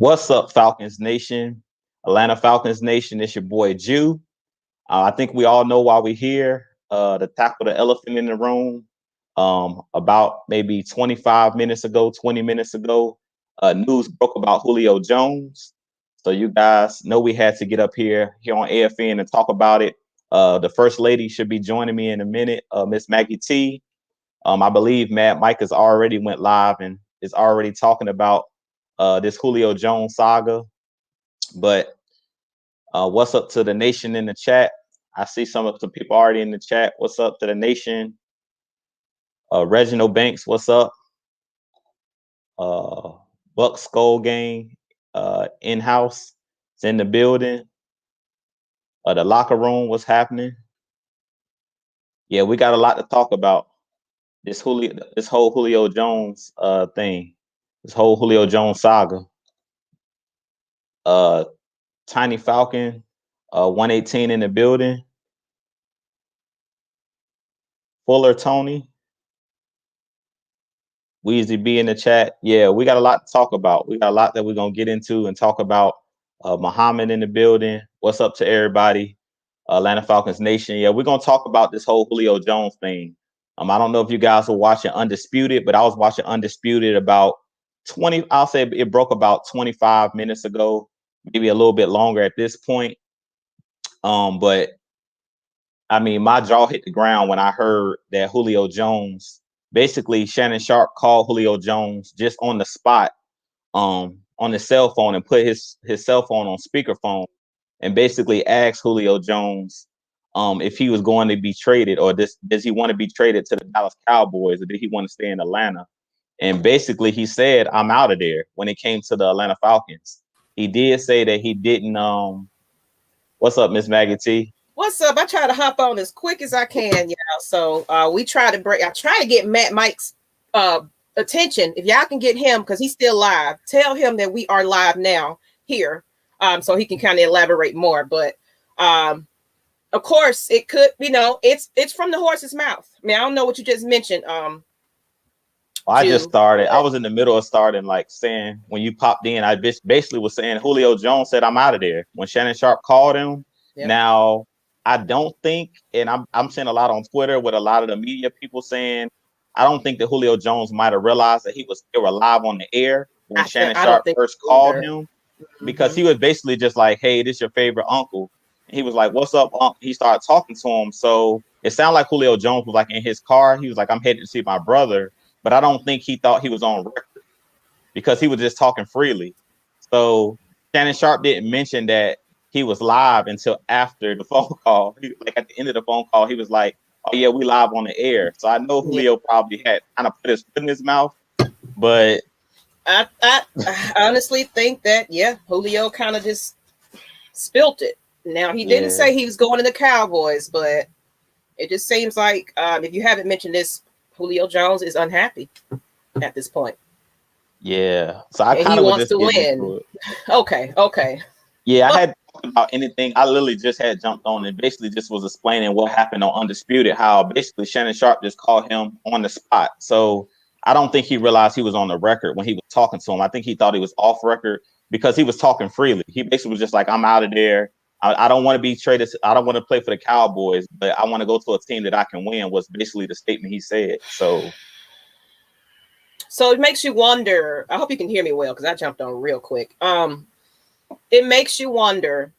What's up, Falcons Nation? Atlanta Falcons Nation, it's your boy Jew. I think we all know why we're here to tackle the elephant in the room. About maybe 25 minutes ago, 20 minutes ago, news broke about Julio Jones. So you guys know we had to get up here on AFN and talk about it. The first lady should be joining me in a minute, Miss Maggie T. I believe Matt Mike has already went live and is already talking about this Julio Jones saga. But what's up to the nation in the chat? I see some people already in the chat. What's up to the nation? Reginald Banks, what's up? Buck Skull Gang, in-house, it's in the building. The locker room, what's happening? Yeah, we got a lot to talk about. This whole Julio Jones thing, this whole Julio Jones saga. Tiny Falcon, 118 in the building. Fuller Tony, Weezy B in the chat. Yeah, we got a lot to talk about. We got a lot that we're gonna get into and talk about. Muhammad in the building. What's up to everybody? Atlanta Falcons Nation. Yeah, we're gonna talk about this whole Julio Jones thing. I don't know if you guys were watching Undisputed, but I was watching Undisputed about 20. I'll say it broke about 25 minutes ago, maybe a little bit longer at this point. But I mean, my jaw hit the ground when I heard that Julio Jones, basically Shannon Sharp called Julio Jones just on the spot, on his cell phone and put his cell phone on speakerphone and basically asked Julio Jones if he was going to be traded or does he want to be traded to the Dallas Cowboys or did he want to stay in Atlanta? And basically he said, I'm out of there when it came to the Atlanta Falcons. He did say that he didn't. What's up, Miss Maggie T? What's up? I try to hop on as quick as I can, y'all. So I try to get Matt Mike's attention. If y'all can get him, because he's still live, tell him that we are live now here. So he can kind of elaborate more. But of course it could, it's from the horse's mouth. I mean, I don't know what you just mentioned. I just started. I was in the middle of starting, like saying when you popped in, I basically was saying Julio Jones said I'm out of there when Shannon Sharp called him. Yep. Now I don't think, and I'm seeing a lot on Twitter with a lot of the media people saying, I don't think that Julio Jones might have realized that he was still alive on the air when Shannon Sharp first called him, because he was basically just like, hey, this your favorite uncle. And he was like, what's up, uncle? He started talking to him. So it sounded like Julio Jones was like in his car. He was like, I'm headed to see my brother. But I don't think he thought he was on record because he was just talking freely. So Shannon Sharp didn't mention that he was live until after the phone call. Like at the end of the phone call, he was like, oh, yeah, we live on the air. So I know Julio probably had kind of put his foot in his mouth. But I honestly think that, Julio kind of just spilt it. Now, he didn't say he was going to the Cowboys, but it just seems like if you haven't mentioned this, Julio Jones is unhappy at this point. Yeah. So I kind of wants to win. Okay. Yeah, I had talked about anything. I literally just had jumped on and basically just was explaining what happened on Undisputed, how basically Shannon Sharp just called him on the spot. So I don't think he realized he was on the record when he was talking to him. I think he thought he was off record because he was talking freely. He basically was just like, I'm out of there. I don't want to be traded. I don't want to play for the Cowboys, but I want to go to a team that I can win, was basically the statement he said. So it makes you wonder. I hope you can hear me well because I jumped on real quick. It makes you wonder,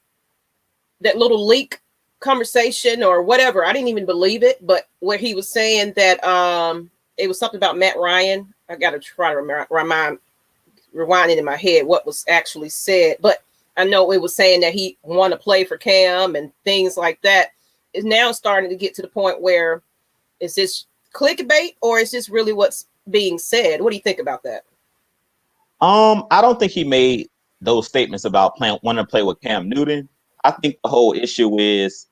that little leak conversation or whatever. I didn't even believe it, but where he was saying that it was something about Matt Ryan. I got to try to rewind it in my head what was actually said, but I know it was saying that he want to play for Cam and things like that. Is now starting to get to the point where is this clickbait or is this really what's being said? What do you think about that? I don't think he made those statements about wanting to play with Cam Newton. I think the whole issue is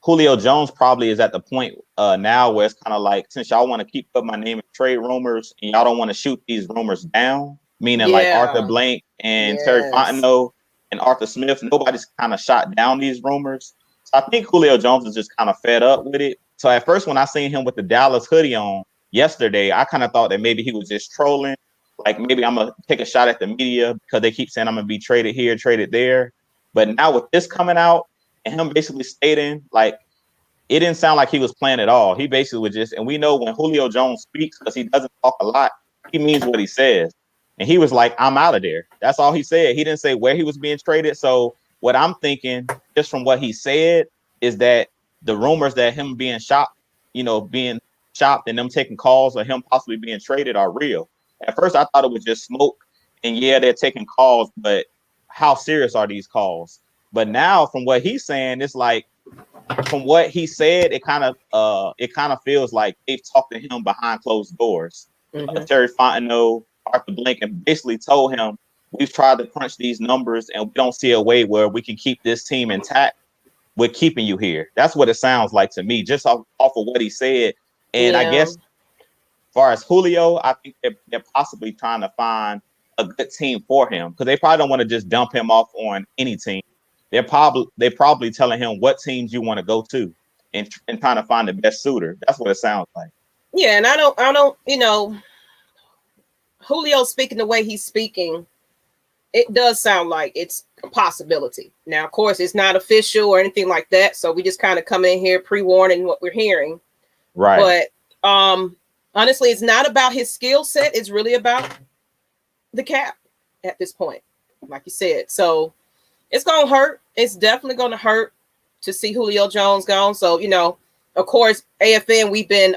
Julio Jones probably is at the point now where it's kind of like, since y'all want to keep up my name in trade rumors and y'all don't want to shoot these rumors down, meaning like Arthur Blank and Terry Fontenot and Arthur Smith, nobody's kind of shot down these rumors. So I think Julio Jones is just kind of fed up with it. So at first, when I seen him with the Dallas hoodie on yesterday, I kind of thought that maybe he was just trolling. like maybe I'm gonna take a shot at the media because they keep saying I'm gonna be traded here, traded there. But now with this coming out and him basically stating like it didn't sound like he was playing at all. He basically was just, and we know when Julio Jones speaks, because he doesn't talk a lot, he means what he says. And he was like, I'm out of there. That's all he said. He didn't say where he was being traded. So what I'm thinking, just from what he said, is that the rumors that him being shopped, being shopped and them taking calls or him possibly being traded are real. At first, I thought it was just smoke. And yeah, they're taking calls, but how serious are these calls? But now, from what he's saying, it's like, from what he said, it kind of feels like they've talked to him behind closed doors. Terry Fontenot, Arthur Blank, and basically told him, we've tried to crunch these numbers and we don't see a way where we can keep this team intact. We're keeping you here. That's what it sounds like to me, just off of what he said. And I guess as far as Julio, I think they're possibly trying to find a good team for him, because they probably don't want to just dump him off on any team. They're probably telling him what teams you want to go to and trying to find the best suitor. That's what it sounds like. Yeah, and I don't, Julio speaking the way he's speaking, it does sound like it's a possibility. Now, of course, it's not official or anything like that, so we just kind of come in here pre-warning what we're hearing. Right. But honestly, it's not about his skill set. It's really about the cap at this point, like you said. So it's going to hurt. It's definitely going to hurt to see Julio Jones gone. So, of course, AFN, we've been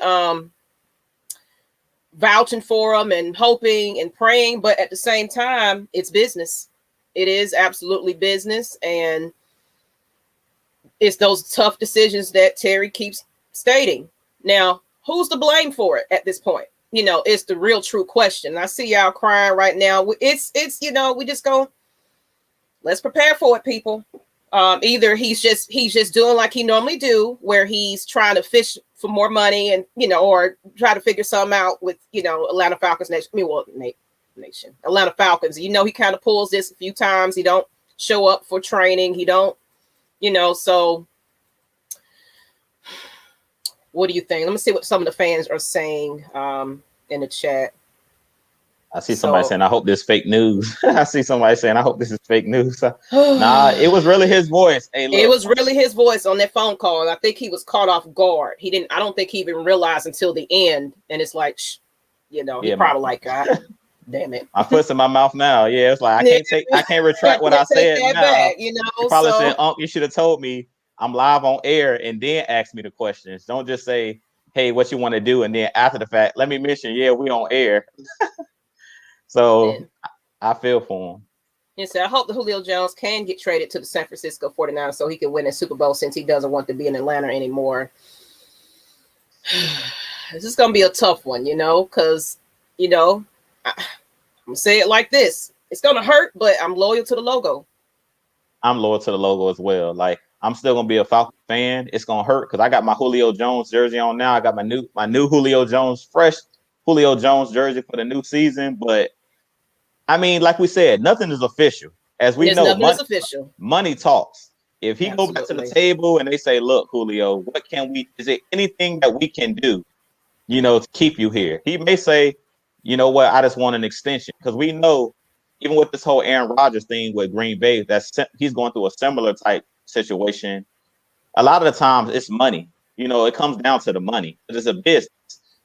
vouching for him and hoping and praying. But at the same time, it's business. It is absolutely business. And it's those tough decisions that Terry keeps stating. Now, who's to blame for it at this point? It's the real true question. I see y'all crying right now. It's we just go, let's prepare for it, people. Either he's just doing like he normally do, where he's trying to fish for more money and, or try to figure something out with, Atlanta Falcons nation, Atlanta Falcons. He kind of pulls this a few times. He don't show up for training. He don't, so what do you think? Let me see what some of the fans are saying in the chat. I see somebody saying, I hope this is fake news. I see somebody saying, I hope this is fake news. Nah, it was really his voice. Hey, look. It was really his voice on that phone call. And I think he was caught off guard. I don't think he even realized until the end. And it's like, he probably like, God, damn it. My foot's in my mouth now. Yeah, it's like, I can't retract what I said now. Back, He probably said, you should have told me I'm live on air and then ask me the questions. Don't just say, hey, what you want to do? And then after the fact, let me mention, yeah, we on air. So I feel for him. Yes, I hope that Julio Jones can get traded to the San Francisco 49ers so he can win a Super Bowl, since he doesn't want to be in Atlanta anymore. This is going to be a tough one, because, I'm going to say it like this. It's going to hurt, but I'm loyal to the logo. I'm loyal to the logo as well. Like, I'm still going to be a Falcons fan. It's going to hurt because I got my Julio Jones jersey on now. I got my new Julio Jones, fresh Julio Jones jersey for the new season. But I mean, like we said, nothing is official. As we know, money talks. If he goes back to the table and they say, look, Julio, is there anything that we can do, to keep you here? He may say, you know what, I just want an extension. Because we know, even with this whole Aaron Rodgers thing with Green Bay, he's going through a similar type situation. A lot of the times it's money. It comes down to the money. It's a business.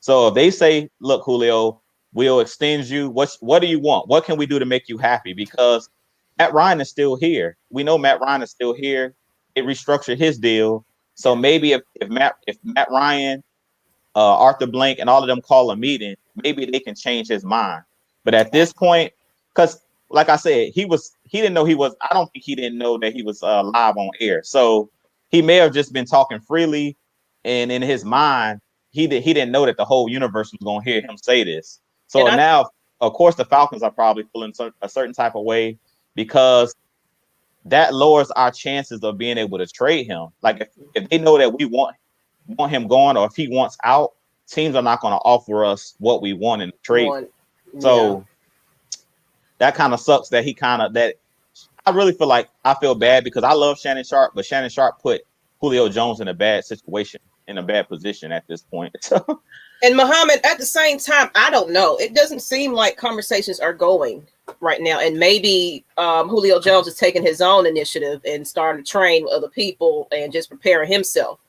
So if they say, look, Julio, we'll extend you. What do you want? What can we do to make you happy? Because Matt Ryan is still here. We know Matt Ryan is still here. It restructured his deal. So maybe if Matt Ryan, Arthur Blank, and all of them call a meeting, maybe they can change his mind. But at this point, because like I said, he didn't know I don't think he didn't know that he was live on air. So he may have just been talking freely, and in his mind, he didn't know that the whole universe was going to hear him say this. So now, of course, the Falcons are probably feeling a certain type of way, because that lowers our chances of being able to trade him. Like if they know that we want him gone, or if he wants out, teams are not going to offer us what we want in the trade. So that kind of sucks that I really feel like I feel bad, because I love Shannon Sharp, but Shannon Sharp put Julio Jones in a bad situation, in a bad position at this point. And Muhammad, at the same time, I don't know. It doesn't seem like conversations are going right now. And maybe Julio Jones is taking his own initiative and starting to train other people and just preparing himself.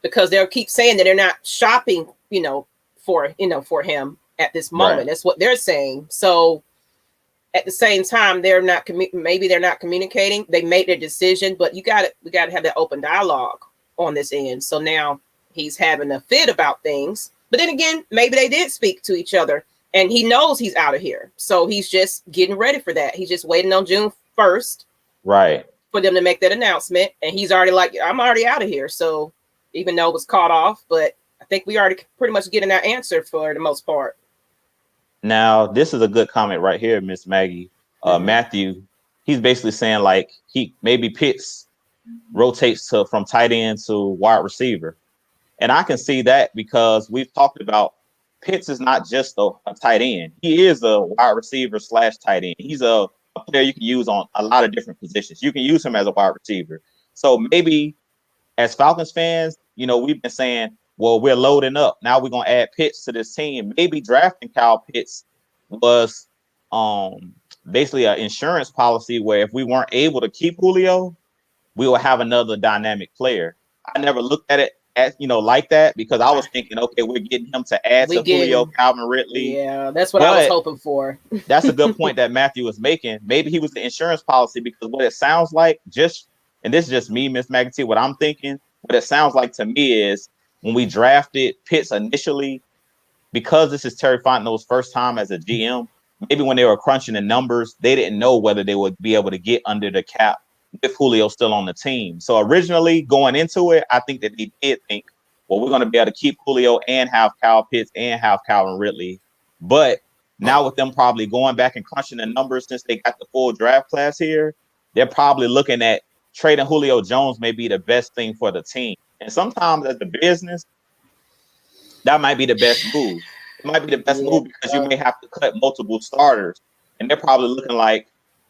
Because they'll keep saying that they're not shopping, for him at this moment. Right. That's what they're saying. So at the same time, maybe they're not communicating. They made their decision, but we got to have that open dialogue on this end. So now he's having a fit about things, but then again, maybe they did speak to each other and he knows he's out of here. So he's just getting ready for that. He's just waiting on June 1st. Right. For them to make that announcement. And he's already like, I'm already out of here. So even though it was caught off, but I think we already pretty much getting our answer for the most part. Now, this is a good comment right here, Miss Maggie. Matthew, he's basically saying like he maybe Pitts rotates from tight end to wide receiver. And I can see that because we've talked about Pitts is not just a tight end. He is a wide receiver / tight end. He's a player you can use on a lot of different positions. You can use him as a wide receiver. So maybe as Falcons fans, we've been saying, well, we're loading up. Now we're going to add Pitts to this team. Maybe drafting Kyle Pitts was basically an insurance policy where if we weren't able to keep Julio, we will have another dynamic player. I never looked at it as like that because I was thinking, okay, we're getting him to add to Julio, Calvin Ridley. Yeah, that's what I was hoping for. That's a good point that Matthew was making. Maybe he was the insurance policy because what it sounds like, and this is just me, Miss McAtee, what I'm thinking, what it sounds like to me is when we drafted Pitts initially, because this is Terry Fontenot's first time as a GM, maybe when they were crunching the numbers, they didn't know whether they would be able to get under the cap with Julio still on the team. So originally going into it, I think that they did think, well, we're going to be able to keep Julio and have Kyle Pitts and have Calvin Ridley. But now with them probably going back and crunching the numbers since they got the full draft class here, they're probably looking at trading Julio Jones may be the best thing for the team. And sometimes as a business, that might be the best move. It might be the best move because you may have to cut multiple starters. And they're probably looking like,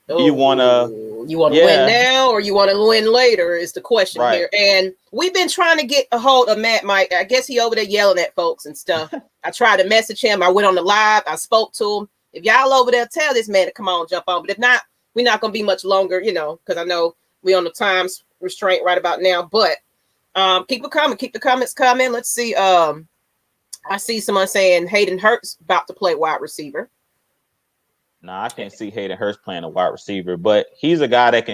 you want to win now or you want to win later is the question here. And we've been trying to get a hold of Matt Mike. I guess he over there yelling at folks and stuff. I tried to message him. I went on the live. I spoke to him. If y'all over there, tell this man to come on, jump on. But if not, we're not going to be much longer, because I know we on the times restraint right about now. But keep it coming. Keep the comments coming. Let's see. I see someone saying Hayden Hurst about to play wide receiver. No, I can't see Hayden Hurst playing a wide receiver, but he's a guy that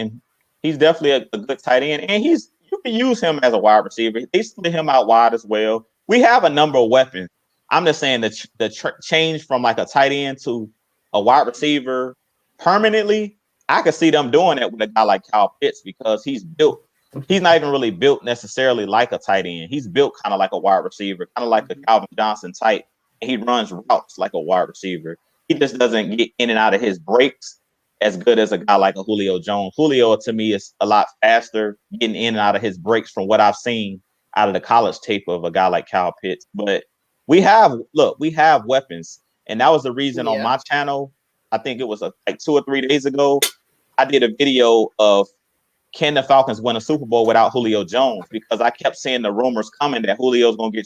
he's definitely a good tight end, and you can use him as a wide receiver. They split him out wide as well. We have a number of weapons. I'm just saying the change from like a tight end to a wide receiver permanently, I could see them doing that with a guy like Kyle Pitts because he's not even really built necessarily like a tight end. He's built kind of like a wide receiver, kind of like a Calvin Johnson type, and he runs routes like a wide receiver. He just doesn't get in and out of his breaks as good as a guy like a Julio Jones. Julio, to me, is a lot faster getting in and out of his breaks from what I've seen out of the college tape of a guy like Kyle Pitts. But we have weapons. And that was the reason on my channel, I think it was like 2 or 3 days ago, I did a video of can the Falcons win a Super Bowl without Julio Jones? Because I kept seeing the rumors coming that Julio's going to get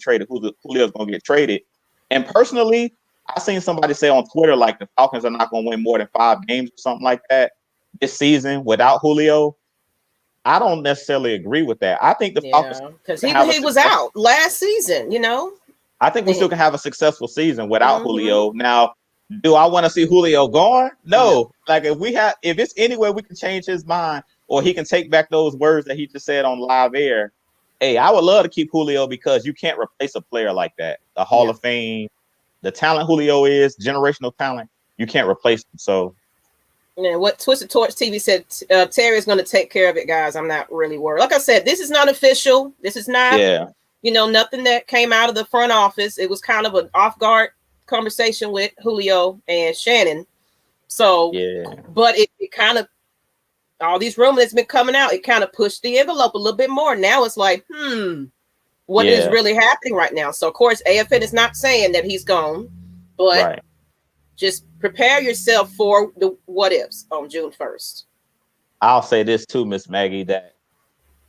traded. And personally, I seen somebody say on Twitter, like the Falcons are not going to win more than 5 games or something like that this season without Julio. I don't necessarily agree with that. I think the Falcons, because he was out last season, I think we still can have a successful season without Julio. Now, do I want to see Julio gone? No. Like if it's any way we can change his mind or he can take back those words that he just said on live air, hey, I would love to keep Julio because you can't replace a player like that. The Hall of Fame. The talent Julio is, generational talent, you can't replace him. So, what Twisted Torch TV said, Terry is going to take care of it, guys. I'm not really worried. Like I said, this is not official. This is not, nothing that came out of the front office. It was kind of an off-guard conversation with Julio and Shannon. So, but it kind of, all these rumors that's been coming out, it kind of pushed the envelope a little bit more. Now it's like, what is really happening right now? So, of course, AFN is not saying that he's gone, but just prepare yourself for the what ifs on June 1st. I'll say this too, Miss Maggie, that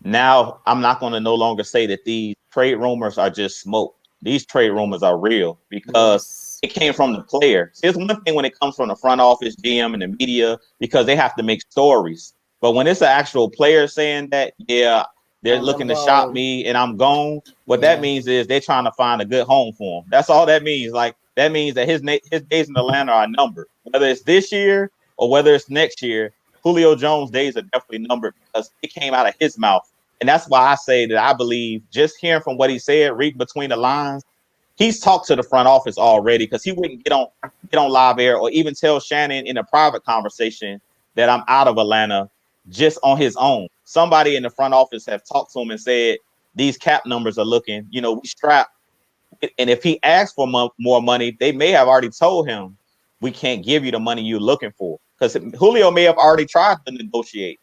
now I'm not going to no longer say that these trade rumors are just smoke these trade rumors are real because Yes. it came from the player. See, it's one thing when it comes from the front office, GM, and the media because they have to make stories. But when it's an actual player saying that, yeah, they're I'm looking to shop gone. me and I'm gone, what that Yeah. means is they're trying to find a good home for him. That's all that means. Like that means that his days in Atlanta are numbered. Whether it's this year or whether it's next year, Julio Jones' days are definitely numbered because it came out of his mouth. And that's why I say that I believe just hearing from what he said, reading between the lines, he's talked to the front office already because he wouldn't get on live air or even tell Shannon in a private conversation that I'm out of Atlanta just on his own. Somebody in the front office have talked to him and said these cap numbers are looking, we strapped. And if he asks for more money, they may have already told him we can't give you the money you're looking for because Julio may have already tried to negotiate.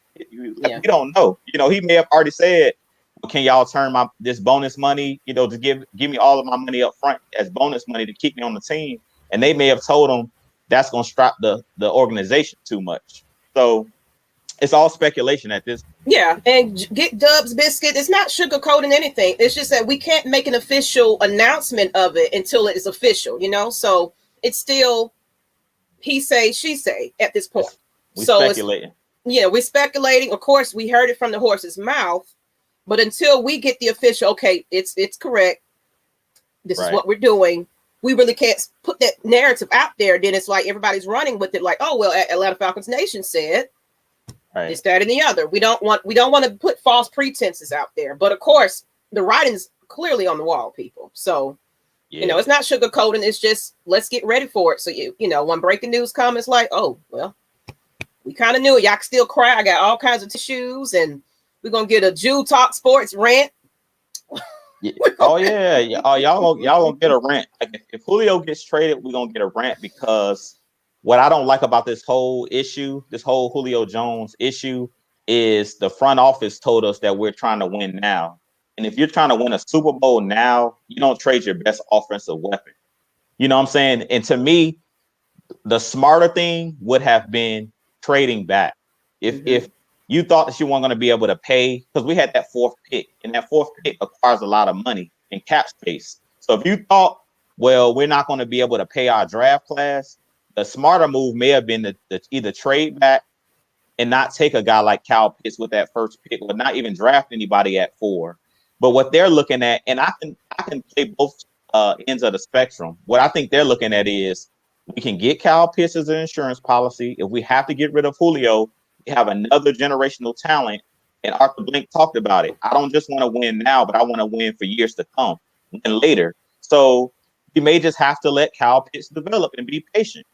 Like, we don't know. He may have already said, well, "Can y'all turn this bonus money? To give me all of my money up front as bonus money to keep me on the team." And they may have told him that's going to strap the organization too much. So it's all speculation at this. Yeah, and get Dub's biscuit. It's not sugarcoating anything. It's just that we can't make an official announcement of it until it is official, So it's still he say, she say at this point. We're speculating. We're speculating. Of course, we heard it from the horse's mouth, but until we get the official, okay, it's correct. This is what we're doing. We really can't put that narrative out there. Then it's like everybody's running with it, like, oh well, Atlanta Falcons Nation said. Right. It's that and the other. We don't want to put false pretenses out there. But of course, the writing's clearly on the wall, people. So, it's not sugarcoating. It's just let's get ready for it. So when breaking news comes, it's like, oh well, we kind of knew it. Y'all can still cry. I got all kinds of tissues, and we're gonna get a Jew Talk Sports rant. Oh yeah. Oh, y'all gonna get a rant. Like, if Julio gets traded, we're gonna get a rant because what I don't like about this whole issue, this whole Julio Jones issue, is the front office told us that we're trying to win now. And if you're trying to win a Super Bowl now, you don't trade your best offensive weapon. You know what I'm saying? And to me, the smarter thing would have been trading back. If you thought that you weren't going to be able to pay, because we had that fourth pick, and that fourth pick requires a lot of money and cap space. So if you thought, well, we're not going to be able to pay our draft class, the smarter move may have been to either trade back and not take a guy like Kyle Pitts with that first pick, or not even draft anybody at 4. But what they're looking at, and I can play both ends of the spectrum. What I think they're looking at is we can get Kyle Pitts as an insurance policy. If we have to get rid of Julio, we have another generational talent. And Arthur Blank talked about it. I don't just want to win now, but I want to win for years to come and later. So you may just have to let Kyle Pitts develop and be patient.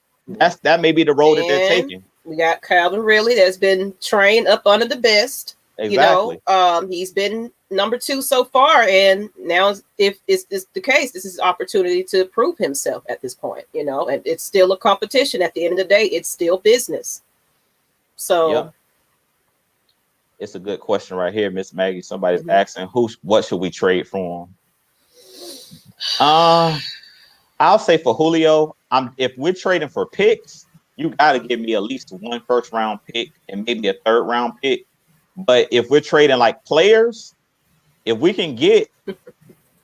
That may be the road that they're taking. We got Calvin Ridley that's been trained up under the best. Exactly. He's been number 2 so far, and now if it's the case, this is an opportunity to prove himself at this point. And it's still a competition. At the end of the day, it's still business. So, it's a good question right here, Miss Maggie. Somebody's asking what should we trade for him? I'll say for Julio, if we're trading for picks, you got to give me at least 1 first-round pick and maybe a 3rd-round pick. But if we're trading like players, if we can get,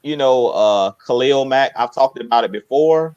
Khalil Mack, I've talked about it before.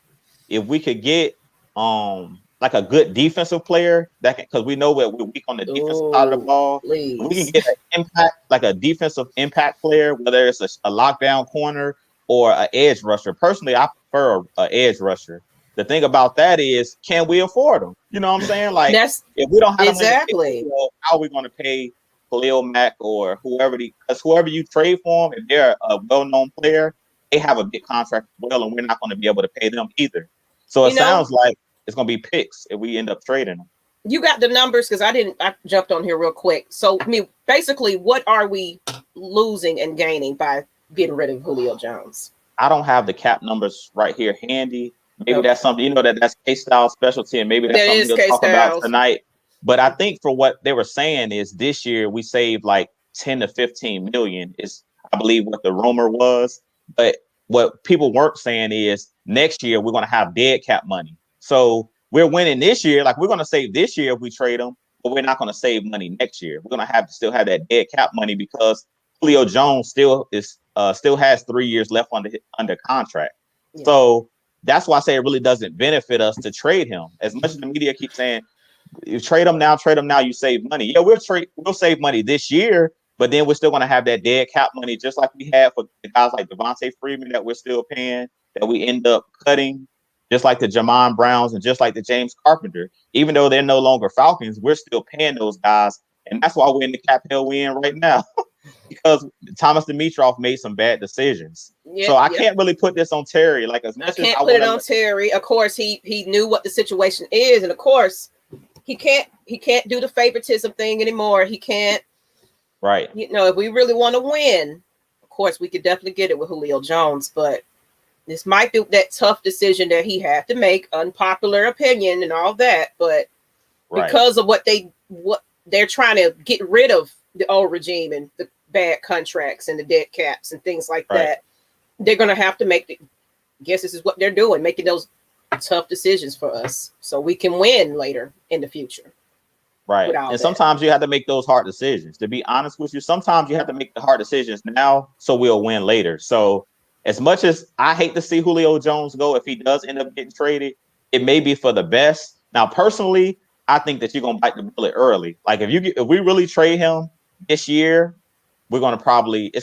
If we could get like a good defensive player that can, because we know we're weak on the defensive side of the ball. Please. We can get an impact, like a defensive impact player, whether it's a lockdown corner or an edge rusher. Personally, I prefer an edge rusher. The thing about that is, can we afford them? You know what I'm saying? Like, if we don't have exactly, how are we going to pay Khalil Mack or whoever? Because whoever you trade for them, if they're a well-known player, they have a big contract as well, and we're not going to be able to pay them either. So it sounds like it's going to be picks if we end up trading them. You got the numbers, because I jumped on here real quick. So, basically, what are we losing and gaining by getting rid of Julio Jones? I don't have the cap numbers right here handy. Maybe that's something, that's K-Style specialty, and maybe that's something we'll talk about tonight. But I think for what they were saying is this year we saved like 10 to 15 million is, I believe, what the rumor was. But what people weren't saying is next year we're going to have dead cap money. So we're winning this year. Like, we're going to save this year if we trade them, but we're not going to save money next year. We're going to still have that dead cap money because Julio Jones still is still has 3 years left under contract. Yeah. So that's why I say it really doesn't benefit us to trade him. As much as the media keeps saying, you trade him now, you save money. Yeah, we'll save money this year, but then we're still going to have that dead cap money, just like we had for the guys like Devontae Freeman that we're still paying, that we end up cutting, just like the Jamon Browns and just like the James Carpenter. Even though they're no longer Falcons, we're still paying those guys, and that's why we're in the cap hell we're in right now. Because Thomas Dimitroff made some bad decisions. Yeah, so I can't really put this on Terry. Like, as much I can't as put it on Terry. Of course, he knew what the situation is, and of course, he can't do the favoritism thing anymore. He can't. Right. You know, if we really want to win, of course, we could definitely get it with Julio Jones, but this might be that tough decision that he had to make, unpopular opinion and all that. But because of what they're trying to get rid of the old regime and the bad contracts and the dead caps and things like that, they're going to have to make I guess this is what they're doing, making those tough decisions for us so we can win later in the future. Right. And sometimes you have to make those hard decisions. To be honest with you, sometimes you have to make the hard decisions now so we'll win later. So as much as I hate to see Julio Jones go, if he does end up getting traded, it may be for the best. Now, personally, I think that you're going to bite the bullet early. Like, if we really trade him this year, it's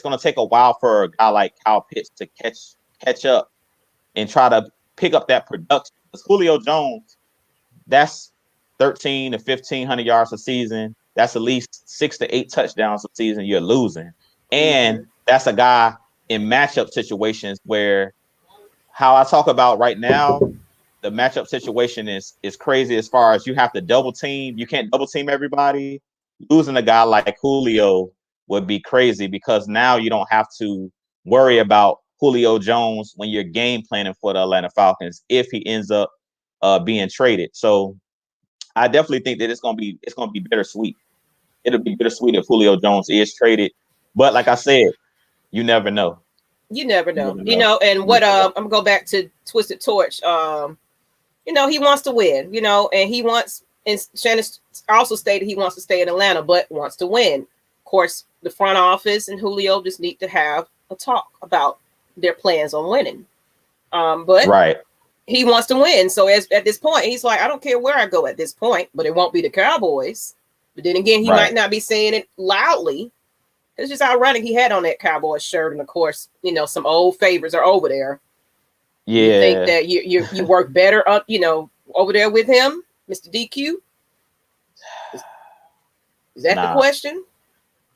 going to take a while for a guy like Kyle Pitts to catch up and try to pick up that production. Because Julio Jones, that's 13 to 1,500 yards a season. That's at least 6 to 8 touchdowns a season you're losing. And that's a guy in matchup situations where, how I talk about right now, the matchup situation is crazy as far as you have to double team. You can't double team everybody. Losing a guy like Julio would be crazy because now you don't have to worry about Julio Jones when you're game planning for the Atlanta Falcons if he ends up being traded. So I definitely think that it's gonna be bittersweet. It'll be bittersweet if Julio Jones is traded, but like I said, you never know. You never know. And what I'm gonna go back to Twisted Torch. He wants to win. And Shannon also stated he wants to stay in Atlanta, but wants to win. Of course, the front office and Julio just need to have a talk about their plans on winning. But he wants to win. So at this point, he's like, I don't care where I go at this point, but it won't be the Cowboys. But then again, he might not be saying it loudly. It's just ironic he had on that Cowboys shirt. And of course, some old favorites are over there. Yeah. You think that you work better up, over there with him, Mr. DQ? Is that the question?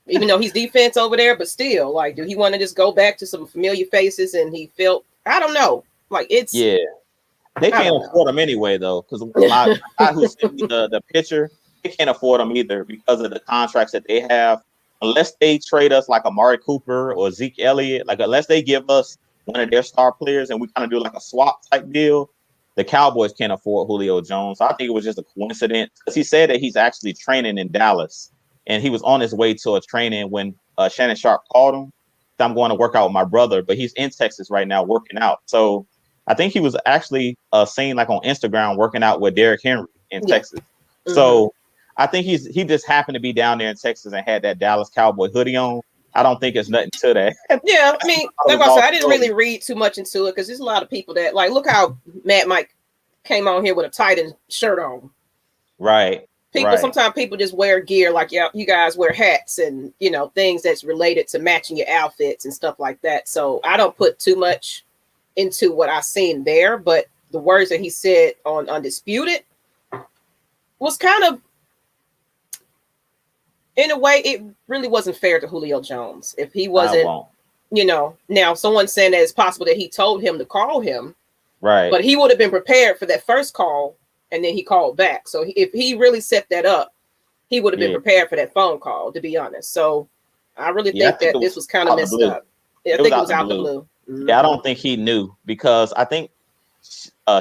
Even though he's defense over there, but still, like, do he want to just go back to some familiar faces? And he felt, I don't know. Like, it's they can't afford him anyway, though, because my guy who sent me the picture, they can't afford him either because of the contracts that they have. Unless they trade us like Amari Cooper or Zeke Elliott, like unless they give us one of their star players and we kind of do like a swap type deal, the Cowboys can't afford Julio Jones. I think it was just a coincidence because he said that he's actually training in Dallas and he was on his way to a training when Shannon Sharp called him. So I'm going to work out with my brother, but he's in Texas right now working out. So I think he was actually seen like on Instagram working out with Derrick Henry in Texas. Mm-hmm. So I think he just happened to be down there in Texas and had that Dallas Cowboy hoodie on. I don't think it's nothing to that. Yeah, I mean, like I said, I didn't really read too much into it because there's a lot of people that like, look how Matt Mike came on here with a Titan shirt on. Right. Sometimes people just wear gear like you guys wear hats and things that's related to matching your outfits and stuff like that. So I don't put too much into what I seen there, but the words that he said on Undisputed was kind of, in a way, it really wasn't fair to Julio Jones. If he wasn't, now someone's saying that it's possible that he told him to call him, right? But he would have been prepared for that first call, and then he called back. So if he really set that up, he would have been prepared for that phone call, to be honest. So I really think that this was kind of messed up. I think it was out the blue. Mm-hmm. Yeah, I don't think he knew because I think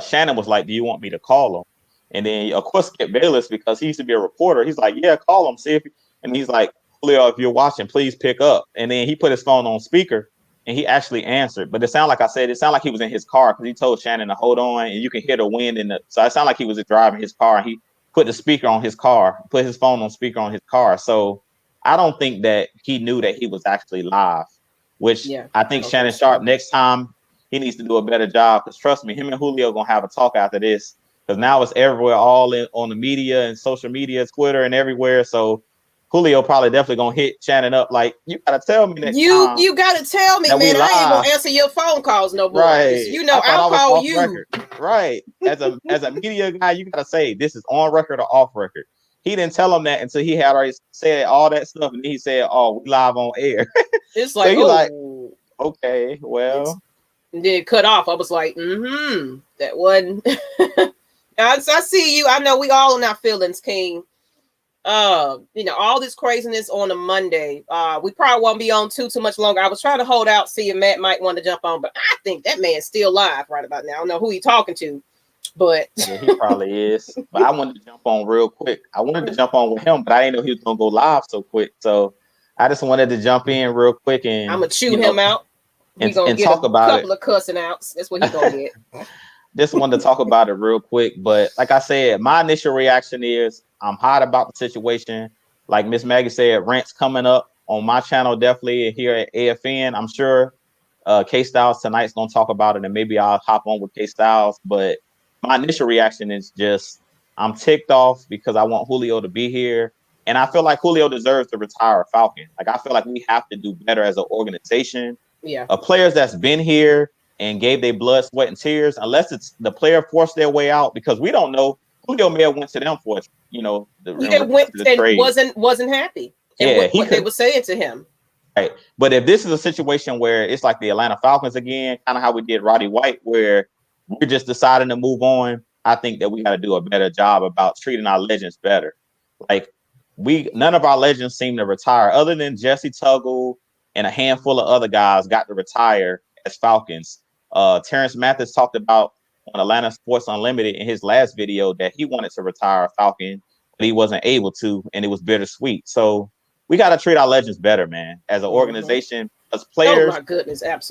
Shannon was like, "Do you want me to call him?" And then, of course, Skip Bayless, because he used to be a reporter, he's like, "Yeah, call him, see if." And he's like, "Julio, if you're watching, please pick up." And then he put his phone on speaker, and he actually answered. But it sounded like he was in his car because he told Shannon to hold on, and you can hear the wind in the. So it sounded like he was driving his car, and he put the speaker on his car, put his phone on speaker on his car. So I don't think that he knew that he was actually live. which I think Shannon Sharp next time he needs to do a better job. Because trust me, him and Julio gonna have a talk after this. Because now it's everywhere, all in on the media and social media, Twitter and everywhere. So Julio probably definitely gonna hit Shannon up like, you gotta tell me next time. You gotta tell me, man. I ain't gonna answer your phone calls no more. Right. You know, I'll call you. Record. Right. As a media guy, you gotta say this is on record or off record. He didn't tell him that until he had already said all that stuff, and then he said, "Oh, we live on air." It's like, so like, okay, well, and then cut off. I was like, that wasn't. I see you. I know we all in our feelings, King. You know, all this craziness on a Monday. We probably won't be on too much longer. I was trying to hold out, see if Matt might want to jump on, but I think that man's still live right about now. I don't know who he's talking to, but yeah, he probably is. But I wanted to jump on real quick. I wanted to jump on with him, but I didn't know he was gonna go live so quick. So I just wanted to jump in real quick and I'm gonna chew him out. He's gonna get talk about a couple of cussing outs. That's what he's gonna get. Just wanted to talk about it real quick, but like I said, my initial reaction is I'm hot about the situation. Like Miss Maggie said, rants coming up on my channel definitely here at AFN. I'm sure K Styles tonight's gonna talk about it, and maybe I'll hop on with K Styles. But my initial reaction is just I'm ticked off because I want Julio to be here, and I feel like Julio deserves to retire a Falcon. Like I feel like we have to do better as an organization. Yeah, players that's been here and gave their blood, sweat, and tears, unless it's the player forced their way out, because we don't know. Julio may have went to them for, went and wasn't happy. And what they were saying to him. Right. But if this is a situation where it's like the Atlanta Falcons again, kind of how we did Roddy White, where we're just deciding to move on, I think that we got to do a better job about treating our legends better. Like none of our legends seem to retire, other than Jesse Tuggle and a handful of other guys got to retire as Falcons. Terrence Mathis talked about on Atlanta Sports Unlimited in his last video that he wanted to retire a Falcon, but he wasn't able to, and it was bittersweet. So we got to treat our legends better, man, as an organization, because players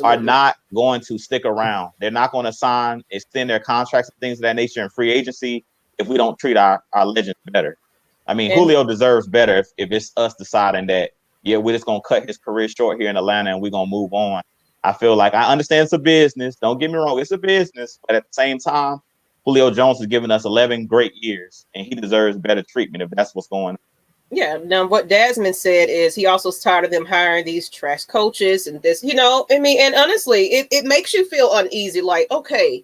are not going to stick around. They're not going to extend their contracts and things of that nature in free agency if we don't treat our legends better. I mean, Julio deserves better if it's us deciding that, yeah, we're just going to cut his career short here in Atlanta and we're going to move on. I feel like I understand it's a business. Don't get me wrong. It's a business. But at the same time, Julio Jones has given us 11 great years, and he deserves better treatment if that's what's going on. Yeah. Now, what Desmond said is he also is tired of them hiring these trash coaches and this, I mean, and honestly, it makes you feel uneasy. Like, okay,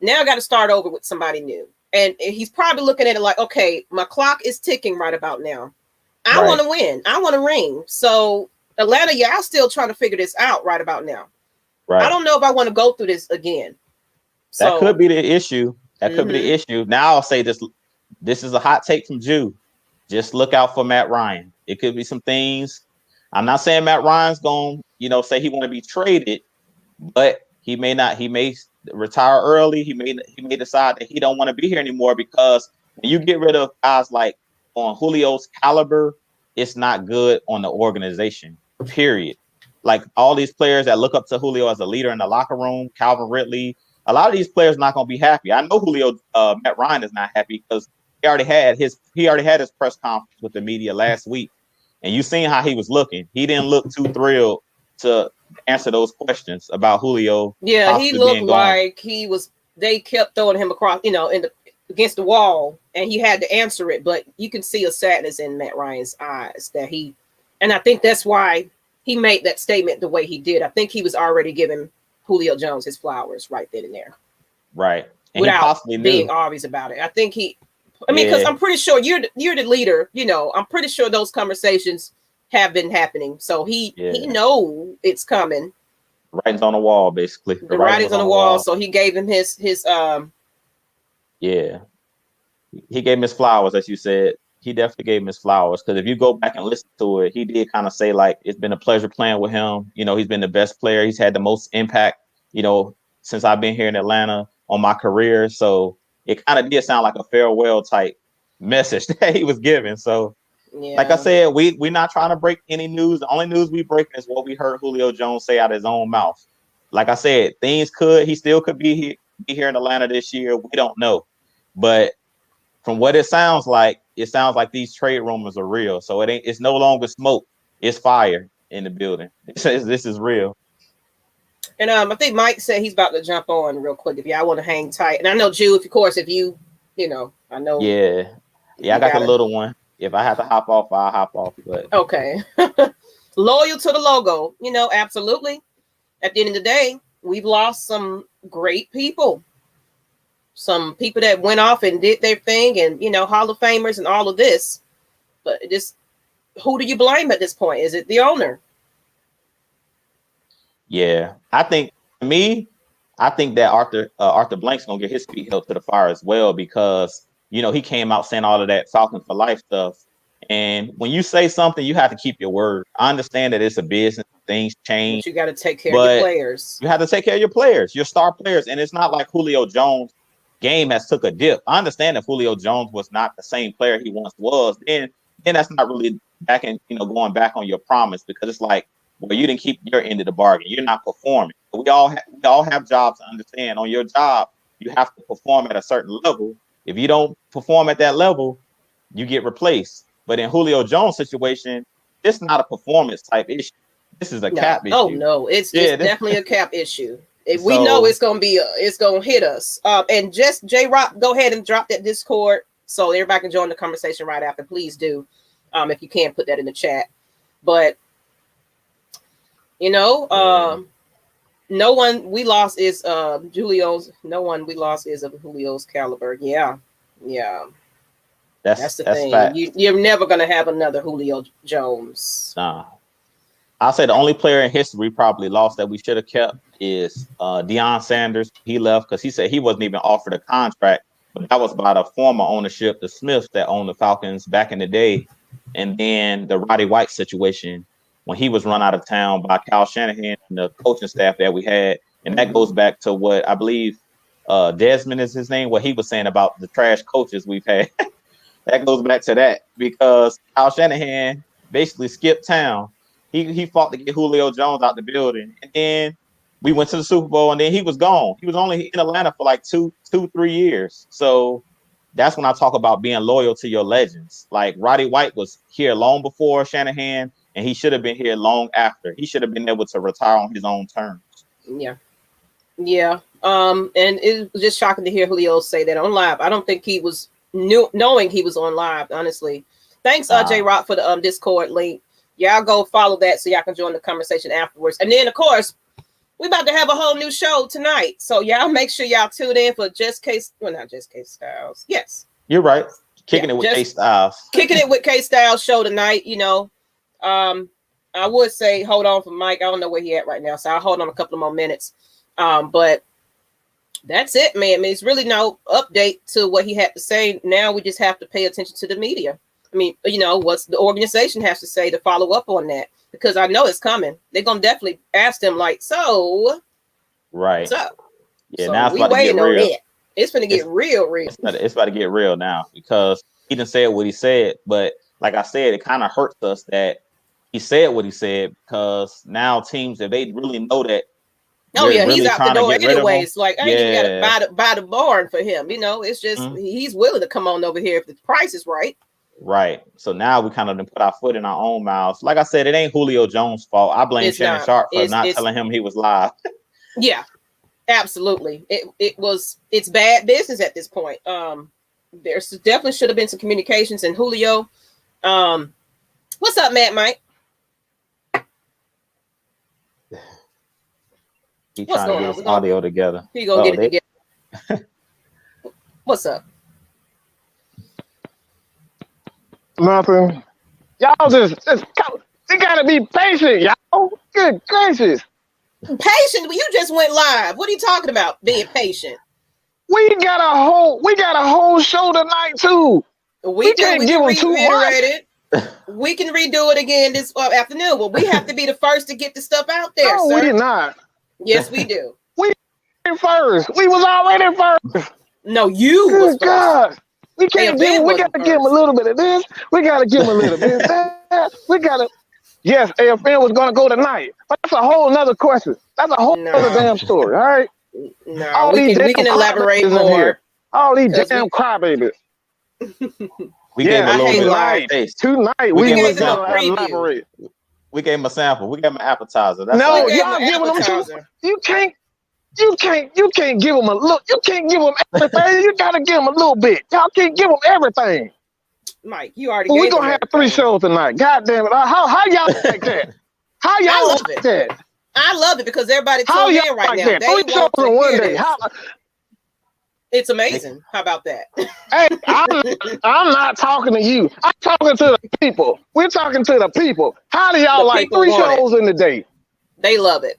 now I got to start over with somebody new. And he's probably looking at it like, okay, my clock is ticking right about now. I want to win. I want to ring. So Atlanta, y'all still trying to figure this out right about now. Right. I don't know if I want to go through this again. That could be the issue. That could be the issue. Now I'll say this. This is a hot take from Jew. Just look out for Matt Ryan. It could be some things. I'm not saying Matt Ryan's going to, say he want to be traded, but he may not. He may retire early. He may decide that he don't want to be here anymore, because when you get rid of guys like on Julio's caliber, it's not good on the organization, period. Like all these players that look up to Julio as a leader in the locker room, Calvin Ridley, a lot of these players not going to be happy. I know Matt Ryan is not happy because he already had his press conference with the media last week, and you seen how he was looking. He didn't look too thrilled to answer those questions about Julio. Yeah, he looked like he was. They kept throwing him across, against the wall, and he had to answer it. But you can see a sadness in Matt Ryan's eyes and I think that's why he made that statement the way he did. I think he was already giving Julio Jones his flowers right then and there. Right. And without being obvious about it. I think because I'm pretty sure you're the leader, I'm pretty sure those conversations have been happening. So he know it's coming. Writing's on the wall, basically. The writing's on the wall. So he gave him his he gave him his flowers, as you said. He definitely gave him his flowers, because if you go back and listen to it, he did kind of say, like, it's been a pleasure playing with him. He's been the best player. He's had the most impact, since I've been here in Atlanta on my career. So it kind of did sound like a farewell type message that he was giving. So, like I said, we're not trying to break any news. The only news we break is what we heard Julio Jones say out of his own mouth. Like I said, he still could be here in Atlanta this year. We don't know. But from what it sounds like these trade rumors are real. So it's no longer smoke, it's fire. in the building. This is real. And I think Mike said he's about to jump on real quick. If y'all want to hang tight, and I know Jew, of course, if you know, I know. Yeah, I got the little one. If I have to hop off, I'll hop off. But okay, loyal to the logo, absolutely. At the end of the day, we've lost some great people, some people that went off and did their thing, and Hall of Famers and all of this. But who do you blame at this point? Is it the owner? Yeah, I think that Arthur Blank's gonna get his feet held to the fire as well, because he came out saying all of that Falcons for life stuff. And when you say something, you have to keep your word. I understand that it's a business, things change. But you got to take care of your players. You have to take care of your players, your star players. And it's not like Julio Jones' game has took a dip. I understand if Julio Jones was not the same player he once was, then that's not really going back on your promise, because it's like, well, you didn't keep your end of the bargain. You're not performing. We all have jobs to understand. On your job, you have to perform at a certain level. If you don't perform at that level, you get replaced. But in Julio Jones' situation, it's not a performance type issue. This is a cap issue. Oh no, it's definitely a cap issue. If we know it's gonna hit us. And just J-Rock, go ahead and drop that Discord so everybody can join the conversation right after. Please do, if you can put that in the chat. But no one we lost is Julio's. No one we lost is of Julio's caliber. Yeah. That's the thing. Fact. You're never gonna have another Julio Jones. Nah. I'll say the only player in history probably lost that we should have kept is Deion Sanders. He left because he said he wasn't even offered a contract, but that was by the former ownership, the Smiths that owned the Falcons back in the day. And then the Roddy White situation, when he was run out of town by Kyle Shanahan and the coaching staff that we had. And that goes back to what I believe Desmond is his name, what he was saying about the trash coaches we've had. That goes back to that, because Kyle Shanahan basically skipped town. He fought to get Julio Jones out the building. And then we went to the Super Bowl, and then he was gone. He was only in Atlanta for like 3 years. So that's when I talk about being loyal to your legends. Like Roddy White was here long before Shanahan, and he should have been here long after. He should have been able to retire on his own terms. Yeah. And it was just shocking to hear Julio say that on live. I don't think he was knowing he was on live, honestly. Thanks, J-Rock, for the Discord link. Y'all go follow that so y'all can join the conversation afterwards. And then, of course, we're about to have a whole new show tonight. So y'all make sure y'all tune in for not Just K Styles. Yes. You're right. Kicking it with K Styles. Kicking it with K Styles show tonight, I would say hold on for Mike. I don't know where he at right now, so I'll hold on a couple of more minutes. But that's it, man. I mean, it's really no update to what he had to say. Now we just have to pay attention to the media. I mean, what the organization has to say to follow up on that, because I know it's coming. They're going to definitely ask them like, so. Right. So. Yeah, so now it's about to get real. It's going to get real. It's about to get real now, because he didn't say what he said. But like I said, it kind of hurts us that he said what he said, because now teams, if they really know that. Oh yeah, he's out the door anyways. Like, I ain't even got to buy the barn for him. It's just he's willing to come on over here if the price is right. Right. So now we kind of put our foot in our own mouths. Like I said, it ain't Julio Jones' fault. I blame Shannon Sharp for not telling him he was live. Yeah, absolutely. It's bad business at this point. There definitely should have been some communications. And Julio, what's up, Matt Mike? He's trying to get his audio together. He gonna get it together. What's up? Nothing. Y'all you gotta be patient, y'all. Good gracious. Patient? You just went live. What are you talking about? Being patient. We got a whole show tonight too. We can't give them too much. We can redo it again this afternoon, but we have to be the first to get the stuff out there. No, sir. We did not. Yes, we do. We first. We was already first. No, you Good was first. God. We can't give him. We got to give him a little bit of this. We got to give him a little bit of that. We got to. Yes, AFN was going to go tonight, but that's a whole nother question. That's a whole other damn story. All right. No, all we can elaborate more. All these damn crybabies. We gave a little bit tonight. We was going to elaborate. We gave him a sample. We gave him an appetizer. That's no, all. y'all giving them too. You can't give them a look. You can't give them everything. You gotta give them a little bit. Y'all can't give them everything. Mike, you already. We're gonna have 3 shows tonight. God damn it! How y'all like that? How y'all like that? I love it because everybody tuned in right now. They 3 shows in one day. It's amazing. How about that? Hey, I'm not talking to you. I'm talking to the people. We're talking to the people. How do y'all like 3 shows in the day? They love it.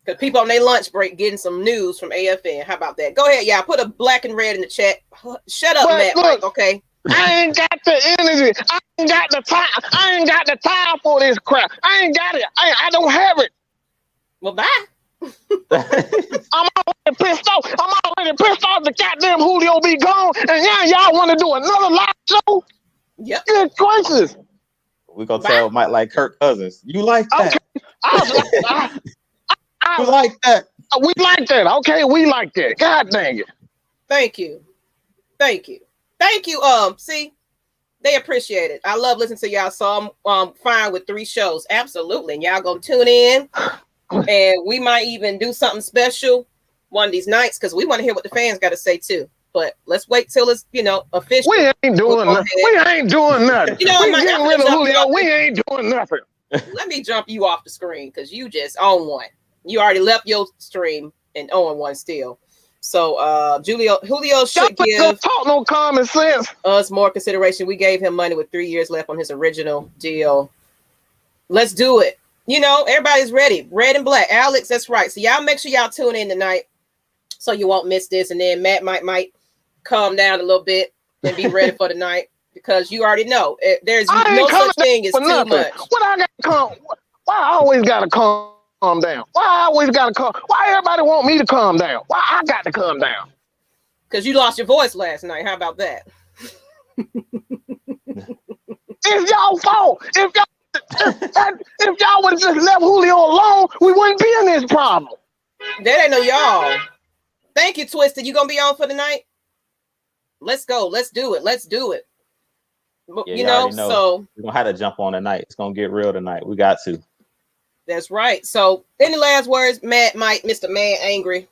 Because people on their lunch break getting some news from AFN. How about that? Go ahead, y'all. Put a black and red in the chat. Shut up, Matt. Look, Mike, okay? I ain't got the energy. I ain't got the time. I ain't got the time for this crap. I ain't got it. I don't have it. Well, bye. I'm already pissed off. The goddamn Julio be gone, and now y'all want to do another live show? Yep. Good gracious. We're gonna tell Mike like Kirk Cousins. You like that? Okay. You like that? We like that. Okay, we like that. God dang it. Thank you. See, they appreciate it. I love listening to y'all. So I'm fine with 3 shows. Absolutely. And y'all gonna tune in. And we might even do something special one of these nights because we want to hear what the fans got to say too. But let's wait till it's official. We ain't doing nothing. We ain't doing nothing. We getting rid of Julio. We ain't doing nothing. Let me jump you off the screen because you just own one. You already left your stream and own one still. So Julio should give talk no common sense. Us more consideration. We gave him money with 3 years left on his original deal. Let's do it. Everybody's ready. Red and black. Alex, that's right. So y'all make sure y'all tune in tonight so you won't miss this. And then Matt might calm down a little bit and be ready for the night because you already know there's no such thing as too much. What I got to calm? Why I always got to calm down? Why I always got to calm? Why everybody want me to calm down? Why I got to calm down? Because you lost your voice last night. How about that? It's y'all fault. If y'all would have just left Julio alone, we wouldn't be in this problem. That ain't no y'all. Thank you, Twisted. You gonna be on for the night? Let's go. Let's do it. Yeah, so we're gonna have to jump on tonight. It's gonna get real tonight. We got to. That's right. So, any last words, Matt, Mike, Mr. Man Angry?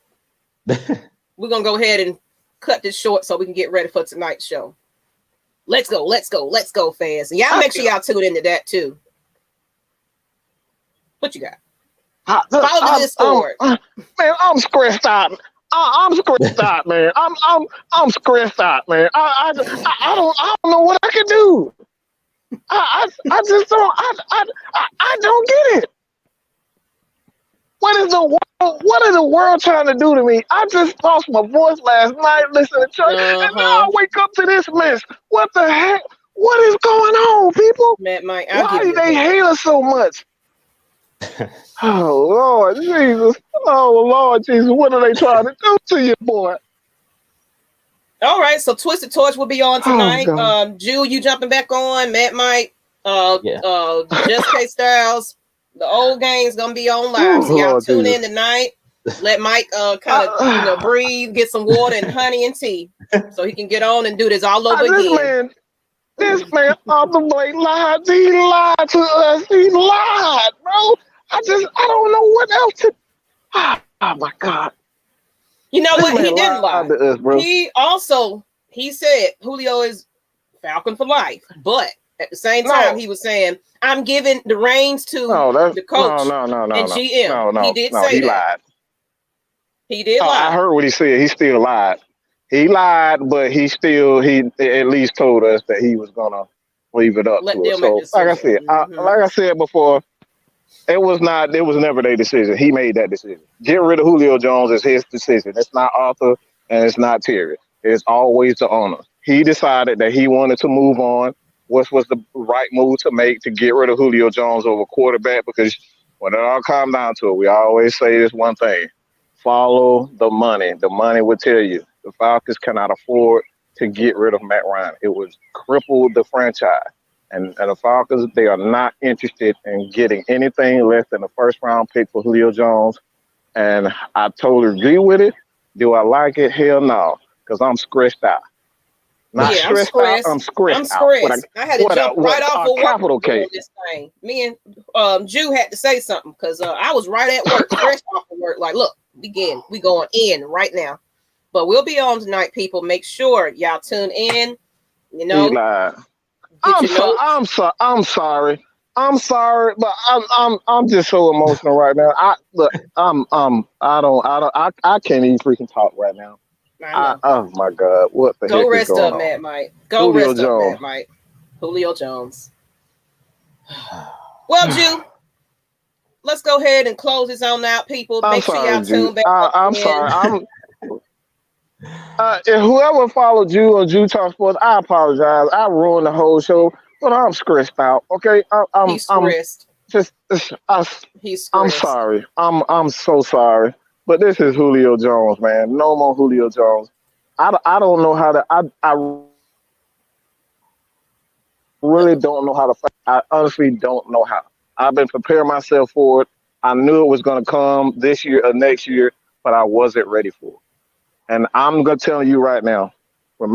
We're gonna go ahead and cut this short so we can get ready for tonight's show. Let's go, fans. And y'all make sure y'all tune into that too. What you got? Follow the Discord. Man, I'm stressed out. I'm stressed out, man. I'm stressed out, man. I don't know what I can do. I just don't. I don't get it. What is the world trying to do to me? I just lost my voice last night listening to church, and now I wake up to this mess. What the heck? What is going on, people? Matt, Mike, why do they hate us so much? Oh Lord Jesus! Oh Lord Jesus! What are they trying to do to you, boy? All right, so Twisted Torch will be on tonight. Jewel, you jumping back on? Matt, Mike, Just K Styles. The old gang's gonna be on live. So y'all tune in tonight. Let Mike kind of breathe, get some water and honey and tea, so he can get on and do this all over again. This man, the boy lied. He lied to us. He lied, bro. I don't know what else to. Oh my God. You know what? He didn't lie. To us, bro. He said Julio is Falcon for life, but at the same time, he was saying, I'm giving the reins to the coach and GM. He did say that. Lied. He did lie. I heard what he said. He still lied. He lied, but he at least told us that he was gonna leave it up to us. So, like I said before, it was never their decision. He made that decision. Getting rid of Julio Jones is his decision. It's not Arthur and it's not Terry. It's always the owner. He decided that he wanted to move on. What was the right move to make to get rid of Julio Jones over quarterback? Because when it all comes down to it, we always say this one thing: follow the money. The money will tell you. The Falcons cannot afford to get rid of Matt Ryan. It would cripple the franchise. And the Falcons, they are not interested in getting anything less than a first-round pick for Julio Jones. And I totally agree with it. Do I like it? Hell no, because I'm stressed out. Not stressed out. I'm stressed out. I had to jump right off of capital work K. this thing. Me and Jew had to say something because I was right at work, fresh off of work. Like, look, we going in right now. But we'll be on tonight, people. Make sure y'all tune in. You know, Eli. I'm sorry, but I'm just so emotional right now. I can't even freaking talk right now. Oh my God, what the heck is going on? Matt Mike. Julio Jones. Matt Mike. Julio Jones. Well, Jew, let's go ahead and close this on out, people. Make sure y'all tune back. I'm sorry. If whoever followed you on Jew Talk Sports, I apologize. I ruined the whole show, but I'm stressed out. Okay, He's stressed. He's stressed. I'm sorry. I'm so sorry. But this is Julio Jones, man. No more Julio Jones. I don't know how to. I really don't know how to fight. I honestly don't know how. I've been preparing myself for it. I knew it was going to come this year or next year, but I wasn't ready for it. And I'm going to tell you right now, when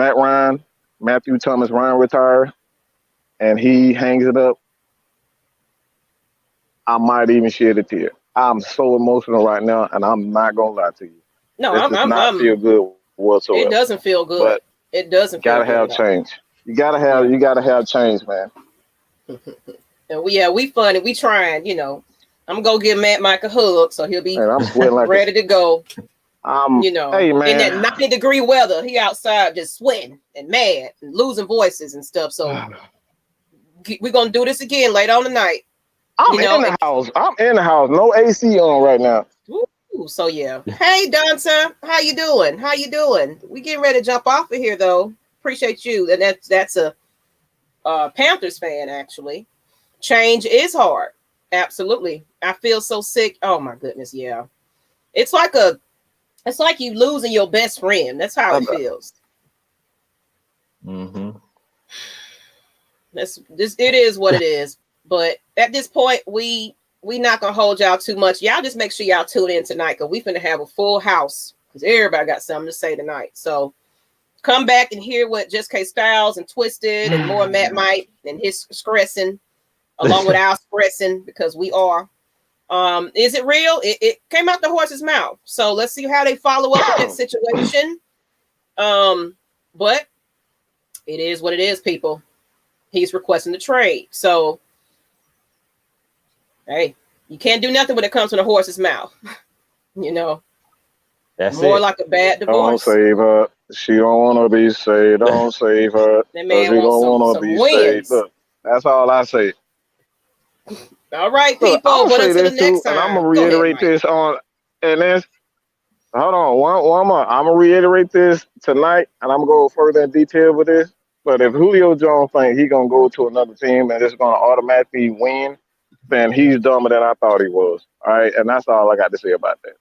Matthew Thomas Ryan retired, and he hangs it up, I might even shed a tear. I'm so emotional right now, and I'm not going to lie to you. No, this does not feel good whatsoever. It doesn't feel good. But it doesn't feel good. You gotta have change. You gotta have change, man. And we funny. We trying, you know. I'm gonna give Matt Mike a hug so he'll be ready to go. You know, hey, man. In that 90-degree weather, he outside just sweating and mad and losing voices and stuff. So we're gonna do this again later on tonight. I'm in the house. No AC on right now. Ooh, so yeah. Hey, Donta, how you doing? We getting ready to jump off of here though. Appreciate you. And that's a Panthers fan actually. Change is hard. Absolutely. I feel so sick. Oh my goodness, yeah. It's like you losing your best friend. That's how it feels. Mm-hmm. It is what it is. But at this point, we not gonna hold y'all too much. Y'all just make sure y'all tune in tonight because we finna have a full house because everybody got something to say tonight. So come back and hear what Just K Styles and Twisted and more Matt Mike and his stressing along with our stressing because we are. Is it real? It came out the horse's mouth. So let's see how they follow up with that situation. But it is what it is, people. He's requesting the trade. So hey, you can't do nothing when it comes from the horse's mouth. You know. That's more it. Like a bad divorce. Don't save her. She don't want to be saved. Don't save her. That man she don't want to be saved. Look, that's all I say. All right, people. But until the next time, and I'm gonna reiterate this on. And this. Hold on, one more. I'm gonna reiterate this tonight, and I'm gonna go further in detail with this. But if Julio Jones thinks he's gonna go to another team and it's gonna automatically win, then he's dumber than I thought he was. All right, and that's all I got to say about that.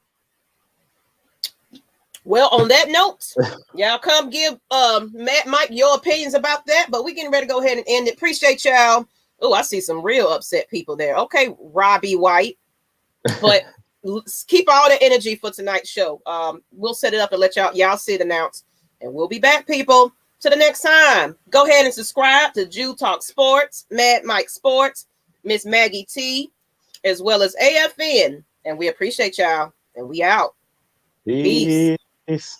Well, on that note, y'all come give Matt Mike your opinions about that. But we getting ready to go ahead and end it. Appreciate y'all. Oh, I see some real upset people there. Okay, Robbie White. But keep all the energy for tonight's show. We'll set it up and let y'all see it announced. And we'll be back, people. Till the next time. Go ahead and subscribe to Jew Talk Sports, Mad Mike Sports, Miss Maggie T, as well as AFN. And we appreciate y'all. And we out. Peace. Peace.